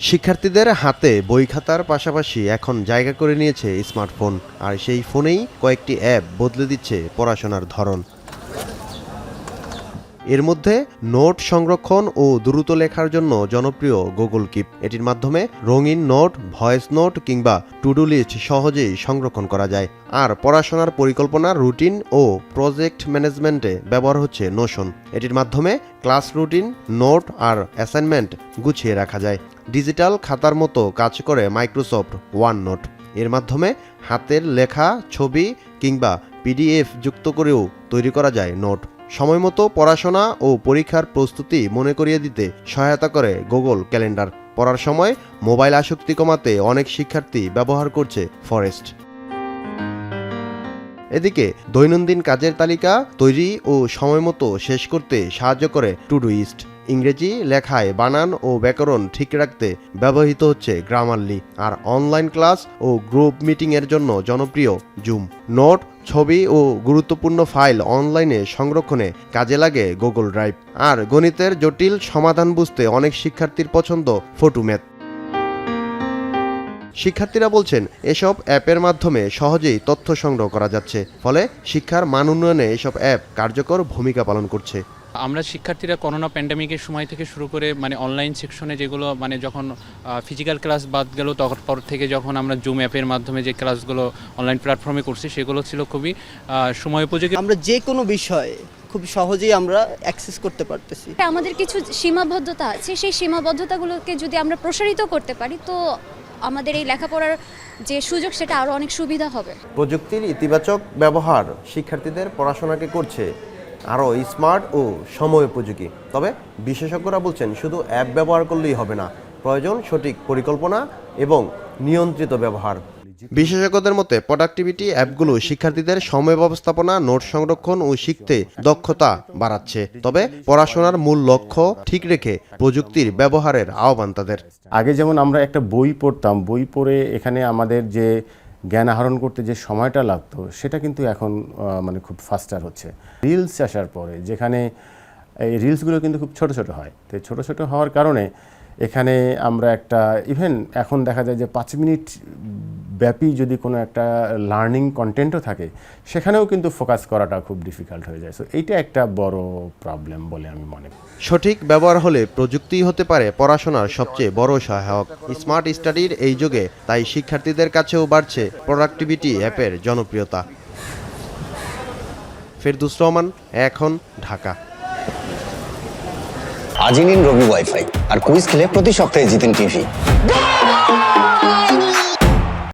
শিক্ষার্থীদের হাতে বই খাতার পাশাপাশি এখন জায়গা করে নিয়েছে স্মার্টফোন, আর সেই ফোনেই কয়েকটি অ্যাপ বদলে দিচ্ছে পড়াশোনার ধরন। এর মধ্যে নোট সংরক্ষণ ও দ্রুত লেখার জন্য জনপ্রিয় গুগল কিপ। এটির মাধ্যমে রঙিন নোট, ভয়েস নোট কিংবা টু ডু লিস্ট সহজেই সংরক্ষণ করা যায়। আর পড়াশোনার পরিকল্পনা, রুটিন ও প্রজেক্ট ম্যানেজমেন্টে ব্যবহার হচ্ছে নোশন। এটির মাধ্যমে ক্লাস রুটিন, নোট আর অ্যাসাইনমেন্ট গুছিয়ে রাখা যায়। ডিজিটাল খাতার মতো কাজ করে মাইক্রোসফট ওয়ান নোট। এর মাধ্যমে হাতের লেখা, ছবি কিংবা পিডিএফ যুক্ত করেও তৈরি করা যায় নোট। সময়মতো পড়াশোনা ও পরীক্ষার প্রস্তুতি মনে করিয়ে দিতে সহায়তা করে গুগল ক্যালেন্ডার। পড়ার সময় মোবাইল আসক্তি কমাতে অনেক শিক্ষার্থী ব্যবহার করছে ফরেস্ট। এদিকে দৈনন্দিন কাজের তালিকা তৈরি ও সময়মতো শেষ করতে সাহায্য করে টুডুইস্ট। ইংরেজি লেখায় বানান ও ব্যাকরণ ঠিক রাখতে ব্যবহৃত হচ্ছে গ্রামারলি। আর অনলাইন ক্লাস ও গ্রুপ মিটিংয়ের জন্য জনপ্রিয় জুম। নোট, ছবি ও গুরুত্বপূর্ণ ফাইল অনলাইনে সংরক্ষণে কাজে লাগে গুগল ড্রাইভ। আর গণিতের জটিল সমাধান বুঝতে অনেক শিক্ষার্থীর পছন্দ ফটোম্যাথ। শিক্ষার্থীরা বলছেন, এসব অ্যাপের মাধ্যমে সহজেই তথ্য সংগ্রহ করা যাচ্ছে, ফলে শিক্ষার মান উন্নয়নে এসব অ্যাপ কার্যকর ভূমিকা পালন করছে। আমরা শিক্ষার্থীরা করোনা প্যান্ডেমিকের সময় থেকে শুরু করে অনলাইন সেকশনে যেগুলো যখন ফিজিক্যাল ক্লাস বাদ গেল, তখন পর থেকে যখন আমরা জুম অ্যাপের মাধ্যমে যে ক্লাসগুলো অনলাইন প্ল্যাটফর্মে করছি, সেগুলো ছিল খুবই সময় উপযোগী। আমরা যে কোনো বিষয়ে খুব সহজেই আমরা অ্যাক্সেস করতে পারতেছি। আমাদের কিছু সীমাবদ্ধতা আছে, সেই সীমাবদ্ধতাগুলোকে যদি আমরা প্রসারিত করতে পারি, তো আমাদের এই লেখাপড়ার যে সুযোগ সেটা আরও অনেক সুবিধা হবে। প্রযুক্তির ইতিবাচক ব্যবহার শিক্ষার্থীদের পড়াশোনাকে করছে আরও স্মার্ট ও সময় উপযোগী। তবে বিশেষজ্ঞরা বলছেন, শুধু অ্যাপ ব্যবহার করলেই হবে না, প্রয়োজন সঠিক পরিকল্পনা এবং নিয়ন্ত্রিত ব্যবহার। বিশেষজ্ঞদের মতে প্রোডাক্টিভিটি অ্যাপগুলো শিক্ষার্থীদের সময় ব্যবস্থাপনা, নোট সংরক্ষণ ও শিখতে দক্ষতা বাড়াচ্ছে। তবে পড়াশোনার মূল লক্ষ্য ঠিক রেখে প্রযুক্তির ব্যবহারের আহ্বান তাদের। আগে যেমন আমরা একটা বই পড়তাম, বই পড়ে এখানে আমাদের যে জ্ঞান আহরণ করতে যে সময়টা লাগতো, সেটা কিন্তু এখন খুব ফাস্টার হচ্ছে। রিলস আসার পরে যেখানে এই রিলসগুলো কিন্তু খুব ছোট ছোট হয়, তো ছোট ছোট হওয়ার কারণে এখানে আমরা একটা ইভেন এখন দেখা যায় যে 5 মিনিট ব্যাপী যদি কোনো একটা লার্নিং কন্টেন্টও থাকে, সেখানেও কিন্তু ফোকাস করাটা খুব ডিফিকাল্ট হয়ে যায়। সো এইটা একটা বড় প্রবলেম বলে আমি মনে করি। সঠিক ব্যবহার হলে প্রযুক্তিই হতে পারে পড়াশোনার সবচেয়ে বড় সহায়ক। স্মার্ট স্টাডির এই যুগে তাই শিক্ষার্থীদের কাছেও বাড়ছে প্রোডাক্টিভিটি অ্যাপের জনপ্রিয়তা। ফেরদৌস রহমান, এখন, ঢাকা। আজই নিন রবি ওয়াইফাই আর কুইজ খেলে প্রতি সপ্তাহে জিতেন টিভি।